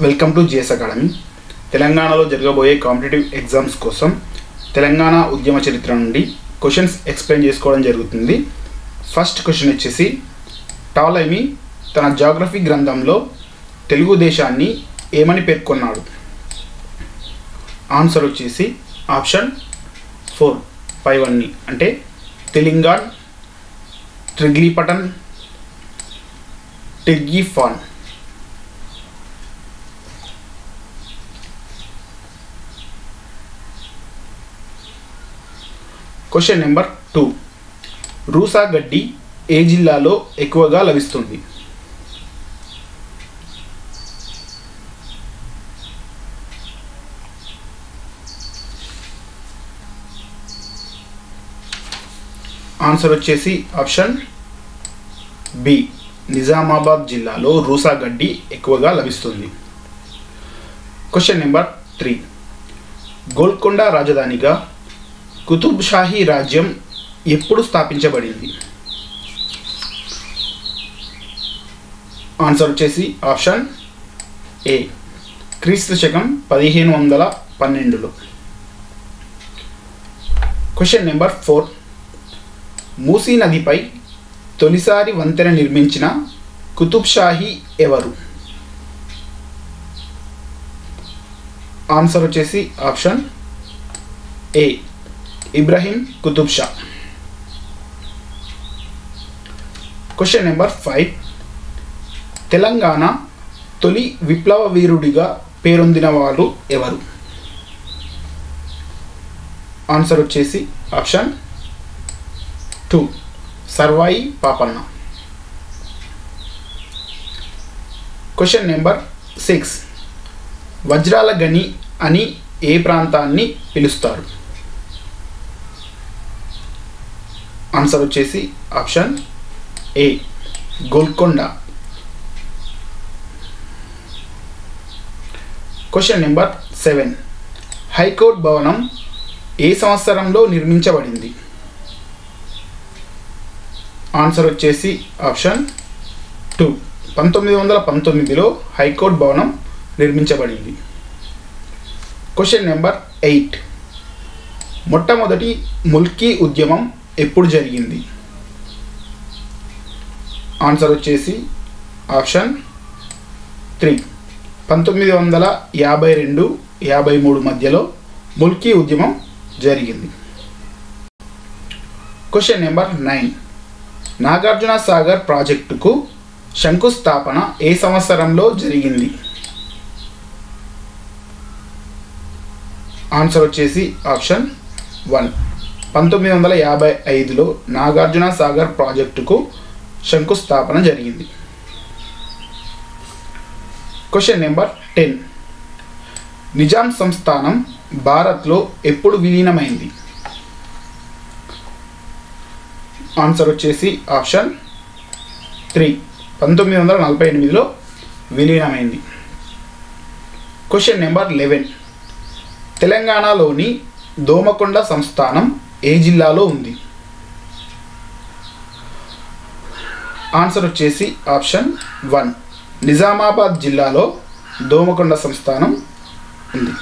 Welcome to GS academy. తెలంగాణలో జరగబోయే competitive exams కోసం తెలంగాణ ఉద్యమ చరిత్ర నుండి క్వశ్చన్స్ ఎక్స్ప్లెయిన్ చేసుకోవడం జరుగుతుంది. ఫస్ట్ క్వశ్చన్ వచ్చేసి, టాలమీ తన జాగ్రఫీ గ్రంథంలో తెలుగుదేశాన్ని ఏమని పేర్కొన్నాడు? ఆన్సర్ వచ్చేసి ఆప్షన్ 4 పైవన్నీ, అంటే తెలంగాణ, ట్రిగ్లిపటన్, టిర్గిఫాన్. క్వశ్చన్ నెంబర్ 2, రూసా గడ్డి ఏ జిల్లాలో ఎక్కువగా లభిస్తుంది? ఆన్సర్ వచ్చేసి ఆప్షన్ బి, నిజామాబాద్ జిల్లాలో రూసా గడ్డి ఎక్కువగా లభిస్తుంది. క్వశ్చన్ నెంబర్ 3, గోల్కొండ రాజధానిగా కుతుబ్ షాహీ రాజ్యం ఎప్పుడు స్థాపించబడింది? ఆన్సర్ వచ్చేసి ఆప్షన్ ఏ, క్రీస్తు శకం 1512లో. క్వశ్చన్ నెంబర్ 4, మూసీ నదిపై తొలిసారి వంతెన నిర్మించిన కుతుబ్ షాహీ ఎవరు? ఆన్సర్ వచ్చేసి option A, Ibrahim Qutb Shah. Question number 5, Telangana తొలి విప్లవ వీరుడిగా పేరొందిన వారు ఎవరు? ఆన్సర్ వచ్చేసి option 2, Sarvai Papanna. Question number 6, వజ్రాల గని అని ఏ ప్రాంతాన్ని పిలుస్తారు? ఆన్సర్ వచ్చేసి option A, Golconda. Question number 7, high court భవనం ఏ సంవత్సరంలో నిర్మించబడింది? ఆన్సర్ వచ్చేసి ఆప్షన్ 2, 1919లో హైకోర్టు భవనం నిర్మించబడింది. క్వశ్చన్ నెంబర్ 8, మొట్టమొదటి ముల్కీ ఉద్యమం ఎప్పుడు జరిగింది? ఆన్సర్ వచ్చేసి ఆప్షన్ 3, 1952-53 మధ్యలో ముల్కీ ఉద్యమం జరిగింది. క్వశ్చన్ నెంబర్ 9, నాగార్జున సాగర్ ప్రాజెక్టుకు శంకుస్థాపన ఏ సంవత్సరంలో జరిగింది? ఆన్సర్ వచ్చేసి ఆప్షన్ 1, 1955లో నాగార్జున సాగర్ ప్రాజెక్టుకు శంకుస్థాపన జరిగింది. క్వశ్చన్ నెంబర్ 10, నిజాం సంస్థానం భారత్లో ఎప్పుడు విలీనమైంది? ఆన్సర్ వచ్చేసి ఆప్షన్ 3, 1948లో విలీనమైంది. క్వశ్చన్ నెంబర్ 11, తెలంగాణలోని దోమకొండ సంస్థానం ఏ జిల్లాలో ఉంది? ఆన్సర్ వచ్చేసి ఆప్షన్ 1, నిజామాబాద్ జిల్లాలో దోమకొండ సంస్థానం ఉంది.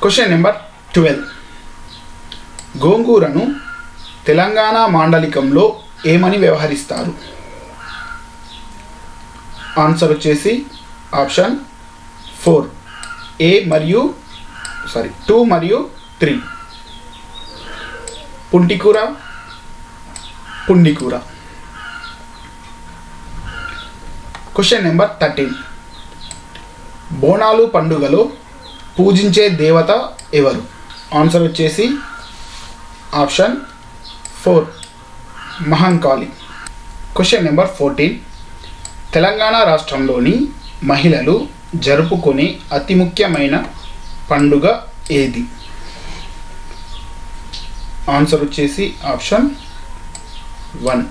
క్వశ్చన్ నెంబర్ 12, గోంగూరను తెలంగాణ మాండలికంలో ఏమని వ్యవహరిస్తారు? ఆన్సర్ వచ్చేసి ఆప్షన్ 4, 2 మరియు 3, పుంటికూర, పుండికూర. క్వశ్చన్ నెంబర్ 13, బోనాలు పండుగలో పూజించే దేవత ఎవరు? ఆన్సర్ వచ్చేసి option 4, Mahankali. Question number 14, Telangana రాష్ట్రంలోని మహిళలు జరుపుకునే అతి ముఖ్యమైన పండుగ ఏది? ఆన్సర్ వచ్చేసి option 1,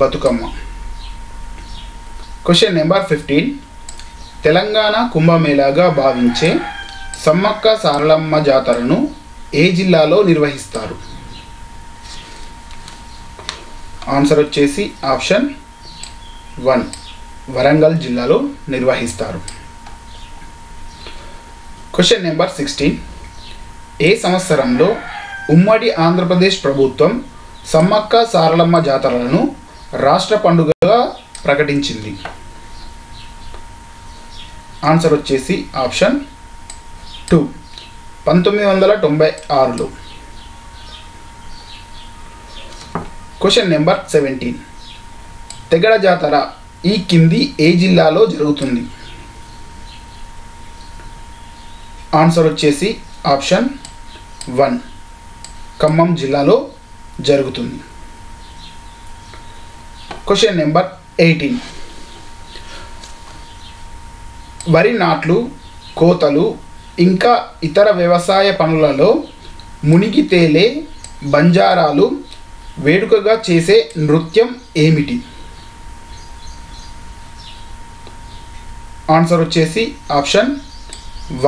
Bathukamma. Question number 15, Telangana కుంభమేళాగా భావించే సమ్మక్క సారలమ్మ జాతరను ఏ జిల్లాలో నిర్వహిస్తారు? ఆన్సర్ వచ్చేసి ఆప్షన్ 1 వరంగల్ జిల్లాలో నిర్వహిస్తారు. Question number 16. ఏ సంవత్సరంలో ఉమ్మడి ఆంధ్రప్రదేశ్ ప్రభుత్వం సమ్మక్క సారలమ్మ జాతరలను రాష్ట్ర పండుగగా ప్రకటించింది? ఆన్సర్ వచ్చేసి ఆప్షన్ 2 1996లో. Question number 17. తెగడ జాతర ఈ కింది ఏ జిల్లాలో జరుగుతుంది? ఆన్సర్ వచ్చేసి ఆప్షన్ 1 ఖమ్మం జిల్లాలో జరుగుతుంది. Question number 18. వరి నాట్లు, కోతలు ఇంకా ఇతర వ్యవసాయ పనులలో మునిగి తేలే బంజారాలు వేడుకగా చేసే నృత్యం ఏమిటి? ఆన్సర్ వచ్చేసి ఆప్షన్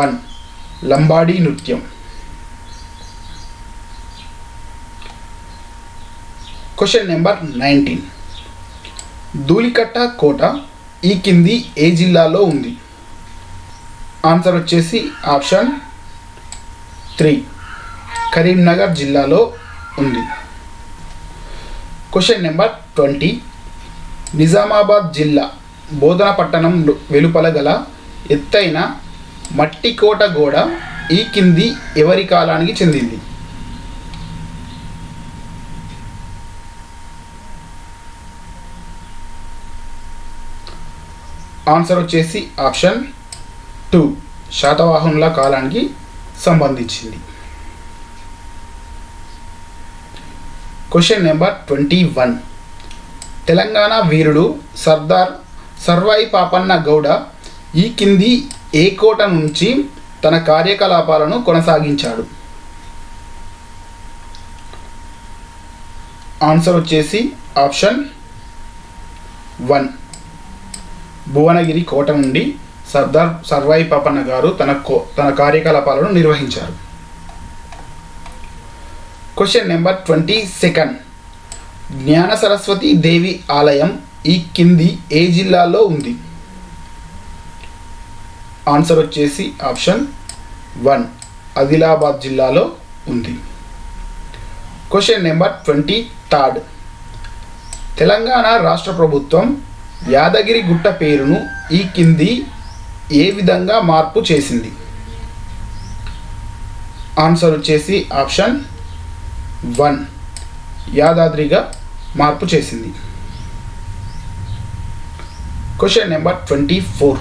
1 లంబాడీ నృత్యం. Question number 19. ధూళికట్ట కోట ఈ కింది ఏ జిల్లాలో ఉంది? ఆన్సర్ వచ్చేసి ఆప్షన్ 3 కరీంనగర్ జిల్లాలో ఉంది. Question number 20. నిజామాబాద్ జిల్లా బోధన పట్టణం వెలుపల గల ఎత్తైన మట్టి కోట గోడ ఈ కింది ఎవరి కాలానికి చెందింది? ఆన్సర్ వచ్చేసి ఆప్షన్ 2 శాతవాహనుల కాలానికి సంబంధించింది. Question number 21. తెలంగాణ వీరుడు సర్దార్ సర్వాయి పాపన్న గౌడ ఈ కింది ఏ కోట నుంచి తన కార్యకలాపాలను కొనసాగించాడు? ఆన్సర్ వచ్చేసి ఆప్షన్ 1 భువనగిరి కోట నుండి సర్దార్ సర్వాయి పాపన్న గారు తన కార్యకలాపాలను నిర్వహించారు. Question number 22. జ్ఞాన సరస్వతి దేవి ఆలయం ఈ కింది ఏ జిల్లాలో ఉంది? ఆన్సర్ వచ్చేసి ఆప్షన్ 1 ఆదిలాబాద్ జిల్లాలో ఉంది. Question number 23. తెలంగాణ రాష్ట్ర ప్రభుత్వం యాదగిరి గుట్ట పేరును ఈ కింది ఏ విధంగా మార్పు చేసింది? ఆన్సర్ వచ్చేసి ఆప్షన్ 1 యాదాద్రిగా మార్పు చేసింది. Question number 24.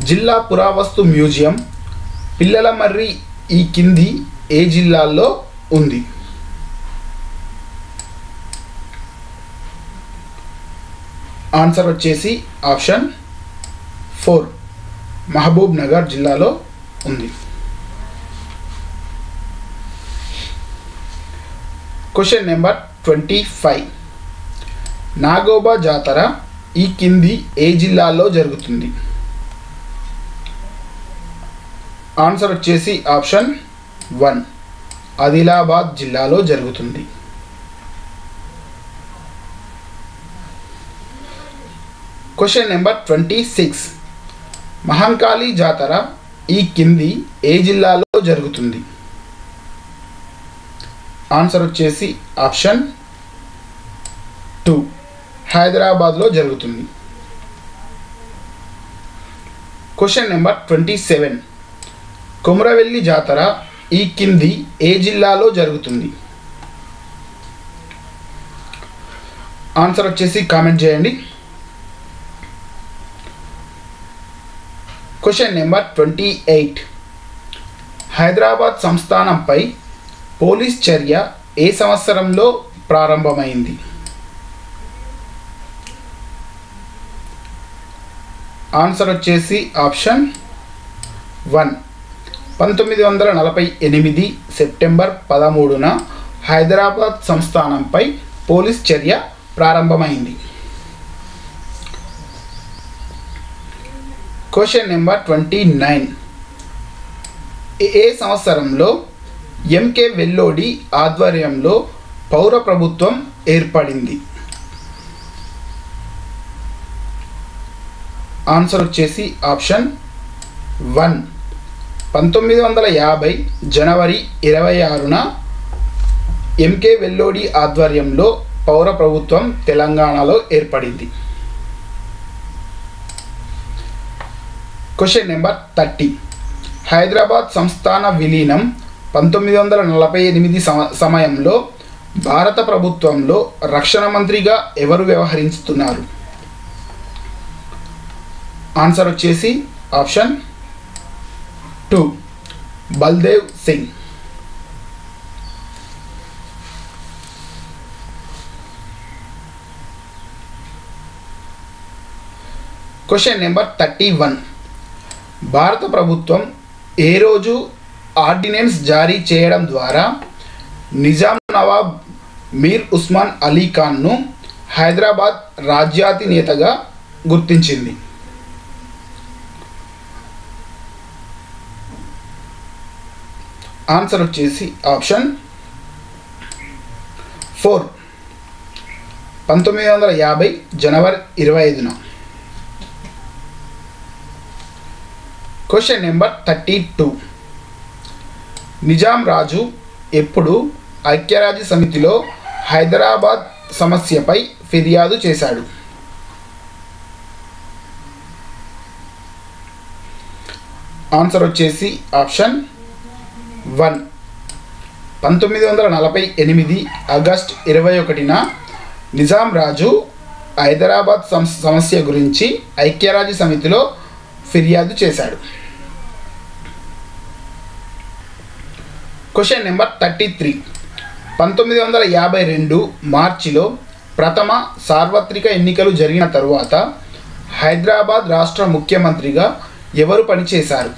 జిల్లా పురావస్తు మ్యూజియం పిల్లలమర్రి ఈ కింది ఏ జిల్లాలో ఉంది? ఆన్సర్ వచ్చేసి ఆప్షన్ 4 మహబూబ్ నగర్ జిల్లాలో ఉంది. Question number 25. నాగోబా జాతర ఈ కింది ఏ జిల్లాలో జరుగుతుంది? ఆన్సర్ వచ్చేసి ఆప్షన్ 1 ఆదిలాబాద్ జిల్లాలో జరుగుతుంది. Question number 26. మహంకాళి జాతర ఈ కింది ఏ జిల్లాలో జరుగుతుంది? ఆన్సర్ వచ్చేసి ఆప్షన్ 2 హైదరాబాద్లో జరుగుతుంది. Question number 27. కొమరవెల్లి జాతర ఈ కింది ఏ జిల్లాలో జరుగుతుంది? ఆన్సర్ వచ్చేసి కామెంట్ చేయండి. Question number 28. హైదరాబాద్ సంస్థానంపై పోలీస్ చర్య ఏ సంవత్సరంలో ప్రారంభమైంది? ఆన్సర్ వచ్చేసి ఆప్షన్ 1 1948 సెప్టెంబర్ 13న హైదరాబాద్ సంస్థానంపై పోలీస్ చర్య ప్రారంభమైంది. Question number 29. ఏ సంవత్సరంలో ఎంకే వెల్లోడి ఆధ్వర్యంలో పౌర ప్రభుత్వం ఏర్పడింది? ఆన్సర్ వచ్చేసి ఆప్షన్ 1. 1950 జనవరి 26న ఎంకే వెల్లోడి ఆధ్వర్యంలో పౌర ప్రభుత్వం తెలంగాణలో ఏర్పడింది. Question number 30. హైదరాబాద్ సంస్థాన విలీనం 1948 సమయంలో భారత ప్రభుత్వంలో రక్షణ మంత్రిగా ఎవరు వ్యవహరిస్తున్నారు? ఆన్సర్ వచ్చేసి option 2. Baldev Singh. Question number 31. భారత ప్రభుత్వం ఏ రోజు ఆర్డినెన్స్ జారీ చేయడం ద్వారా నిజాం నవాబ్ మీర్ ఉస్మాన్ అలీ ఖాన్ను హైదరాబాద్ రాజ్యాధినేతగా గుర్తించింది? ఆన్సర్ వచ్చేసి ఆప్షన్ 4. 1950 జనవరి 25న. Question number 32. నిజాం రాజు ఎప్పుడు ఐక్యరాజ్య సమితిలో హైదరాబాద్ సమస్యపై ఫిర్యాదు చేశాడు? ఆన్సర్ వచ్చేసి ఆప్షన్ 1. 1948 ఆగస్టు 21న నిజాం రాజు హైదరాబాద్ సమస్య గురించి ఐక్యరాజ్య సమితిలో ఫిర్యాదు చేశాడు. Question number 33. 1952 మార్చిలో ప్రథమ సార్వత్రిక ఎన్నికలు జరిగిన తరువాత హైదరాబాద్ రాష్ట్ర ముఖ్యమంత్రిగా ఎవరు పనిచేశారు?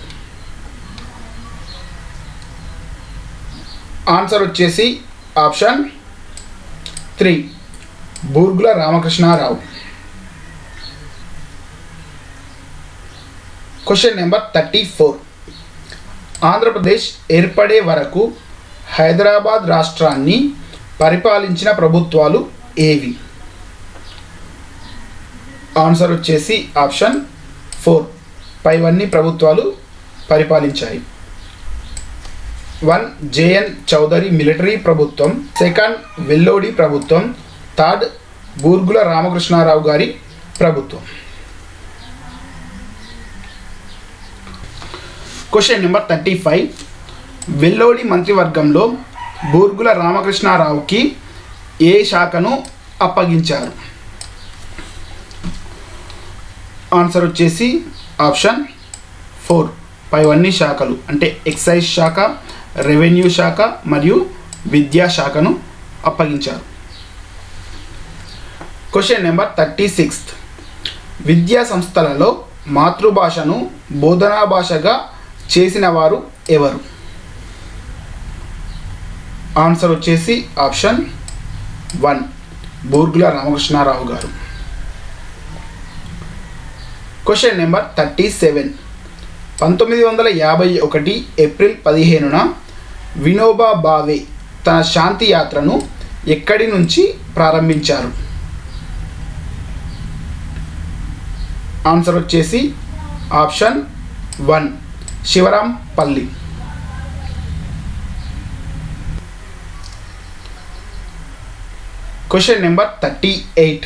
ఆన్సర్ వచ్చేసి option 3. Burgula Ramakrishna Rao. Question number 34. Andhra Pradesh ఏర్పడే వరకు హైదరాబాద్ రాష్ట్రాన్ని పరిపాలించిన ప్రభుత్వాలు ఏవి? ఆన్సర్ వచ్చేసి ఆప్షన్ 4. పైవన్నీ ప్రభుత్వాలు పరిపాలించాయి. 1. జేఎన్ చౌదరి మిలిటరీ ప్రభుత్వం, 2. వెల్లోడి ప్రభుత్వం, 3. బూర్గుల రామకృష్ణారావు గారి ప్రభుత్వం. Question number 35. వెల్లోడి మంత్రివర్గంలో బూర్గుల రామకృష్ణారావుకి ఏ శాఖను అప్పగించారు? ఆన్సర్ వచ్చేసి ఆప్షన్ 4. పైవన్నీ శాఖలు అంటే ఎక్సైజ్ శాఖ, రెవెన్యూ శాఖ మరియు విద్యాశాఖను అప్పగించారు. Question number 36. విద్యా సంస్థలలో మాతృభాషను బోధనా భాషగా చేసిన వారు ఎవరు? ఆన్సర్ వచ్చేసి ఆప్షన్ 1. బూర్గుల రామకృష్ణారావు గారు. Question number 37. 1951 ఏప్రిల్ 15న వినోబా భావే తన శాంతి యాత్రను ఎక్కడి నుంచి ప్రారంభించారు? ఆన్సర్ వచ్చేసి option 1. Shivrampalli. Question number 38.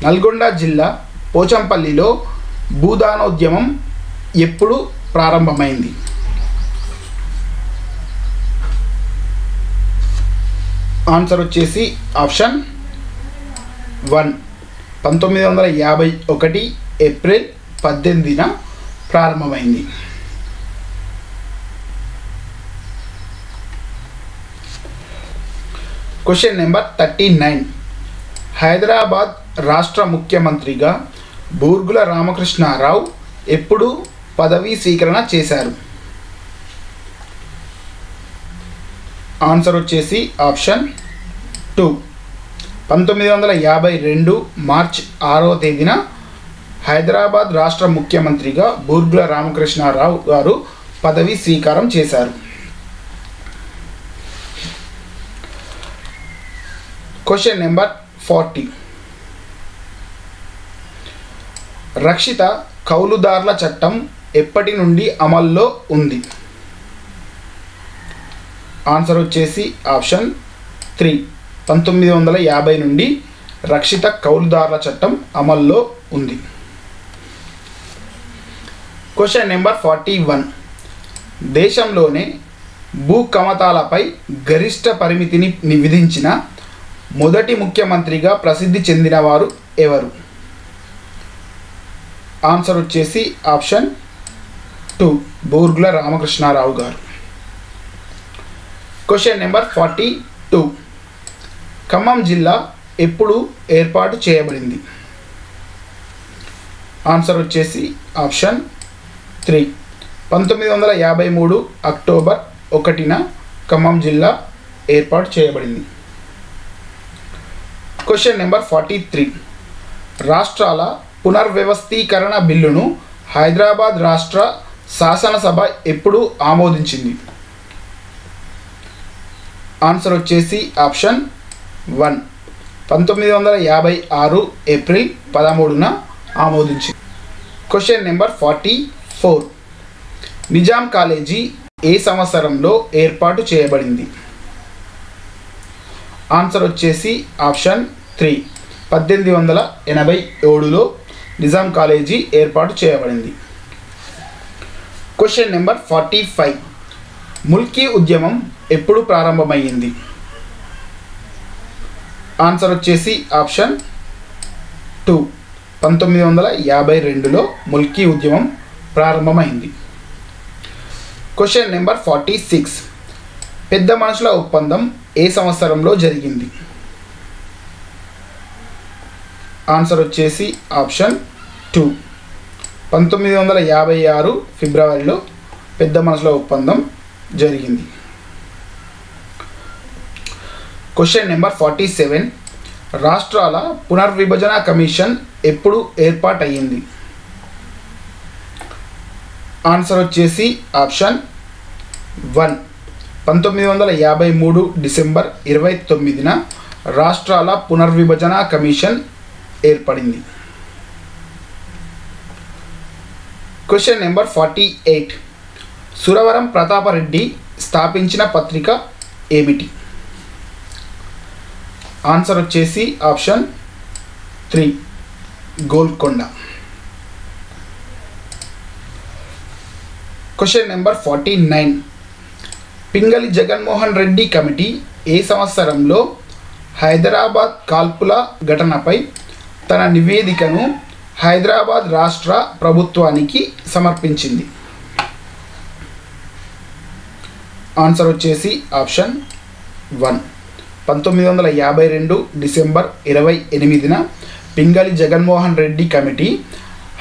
Nalgonda జిల్లా పోచంపల్లిలో భూదానోద్యమం ఎప్పుడు ప్రారంభమైంది? ఆన్సర్ వచ్చేసి ఆప్షన్ 1. 1951 ఏప్రిల్ 18న ప్రారంభమైంది. Question number 39. హైదరాబాద్ రాష్ట్ర ముఖ్యమంత్రిగా బూర్గుల రామకృష్ణారావు ఎప్పుడు పదవీ స్వీకరణ చేశారు? ఆన్సర్ వచ్చేసి ఆప్షన్ 2. 1952 మార్చి 6వ తేదీన హైదరాబాద్ రాష్ట్ర ముఖ్యమంత్రిగా బూర్గుల రామకృష్ణారావు గారు పదవీ స్వీకారం చేశారు. Question number 40. రక్షిత కౌలుదారుల చట్టం ఎప్పటి నుండి అమల్లో ఉంది? ఆన్సర్ వచ్చేసి ఆప్షన్ 3 1950 నుండి రక్షిత కౌలుదారుల చట్టం అమల్లో ఉంది. Question number 41. దేశంలోనే భూ కమతాలపై గరిష్ట పరిమితిని విధించిన మొదటి ముఖ్యమంత్రిగా ప్రసిద్ధి చెందినవారు ఎవరు? ఆన్సర్ వచ్చేసి ఆప్షన్ 2 బూర్గుల రామకృష్ణారావు గారు. Question number 42. ఖమ్మం జిల్లా ఎప్పుడు ఏర్పాటు చేయబడింది? ఆన్సర్ వచ్చేసి ఆప్షన్ 3 1953 అక్టోబర్ 1న ఖమ్మం జిల్లా ఏర్పాటు చేయబడింది. Question number 43. రాష్ట్రాల పునర్వ్యవస్థీకరణ బిల్లును హైదరాబాద్ రాష్ట్ర శాసనసభ ఎప్పుడు ఆమోదించింది? ఆన్సర్ వచ్చేసి ఆప్షన్ 1 1956 ఏప్రిల్ 13న ఆమోదించింది. Question number 44. నిజాం కాలేజీ ఏ సంవత్సరంలో ఏర్పాటు చేయబడింది? ఆన్సర్ వచ్చేసి ఆప్షన్ 3 1887లో నిజాం కాలేజీ ఏర్పాటు చేయబడింది. Question number 45. ముల్కీ ఉద్యమం ఎప్పుడు ప్రారంభమైంది? ఆన్సర్ వచ్చేసి ఆప్షన్ 2 1952లో ముల్కీ ఉద్యమం ప్రారంభమైంది. Question number 46. పెద్ద మనుషుల ఒప్పందం ఏ సంవత్సరంలో జరిగింది? ఆన్సర్ వచ్చేసి ఆప్షన్ 2 1956 ఫిబ్రవరిలో పెద్ద మనుషుల ఒప్పందం జరిగింది. Question number 47. రాష్ట్రాల పునర్విభజన కమిషన్ ఎప్పుడు ఏర్పాటయ్యింది? ఆన్సర్ వచ్చేసి ఆప్షన్ 1 1953 డిసెంబర్ 29న రాష్ట్రాల పునర్విభజన కమిషన్ ఏర్పడింది. Question number 48. సురవరం ప్రతాపరెడ్డి స్థాపించిన పత్రిక ఏమిటి? ఆన్సర్ వచ్చేసి option 3 Golconda. Question number 49. Pingali Jaganmohan Reddy committee ఏ సంవత్సరంలో హైదరాబాద్ కాల్పుల ఘటనపై తన నివేదికను హైదరాబాద్ రాష్ట్ర ప్రభుత్వానికి సమర్పించింది? ఆన్సర్ వచ్చేసి ఆప్షన్ 1 1952 డిసెంబర్ 28న పింగళి జగన్మోహన్ రెడ్డి కమిటీ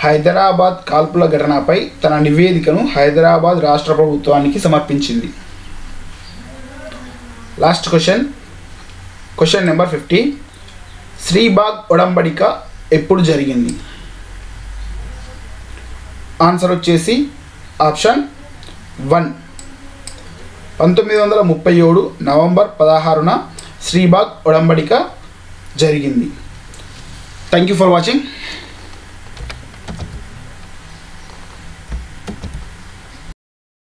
హైదరాబాద్ కాల్పుల ఘటనపై తన నివేదికను హైదరాబాద్ రాష్ట్ర ప్రభుత్వానికి సమర్పించింది. Last question number 50. శ్రీబాగ్ ఒడంబడిక ఎప్పుడు జరిగింది? ఆన్సర్ వచ్చేసి ఆప్షన్ 1 1937 నవంబర్ 16న శ్రీబాగ్ ఒడంబడిక జరిగింది. Thank you for watching.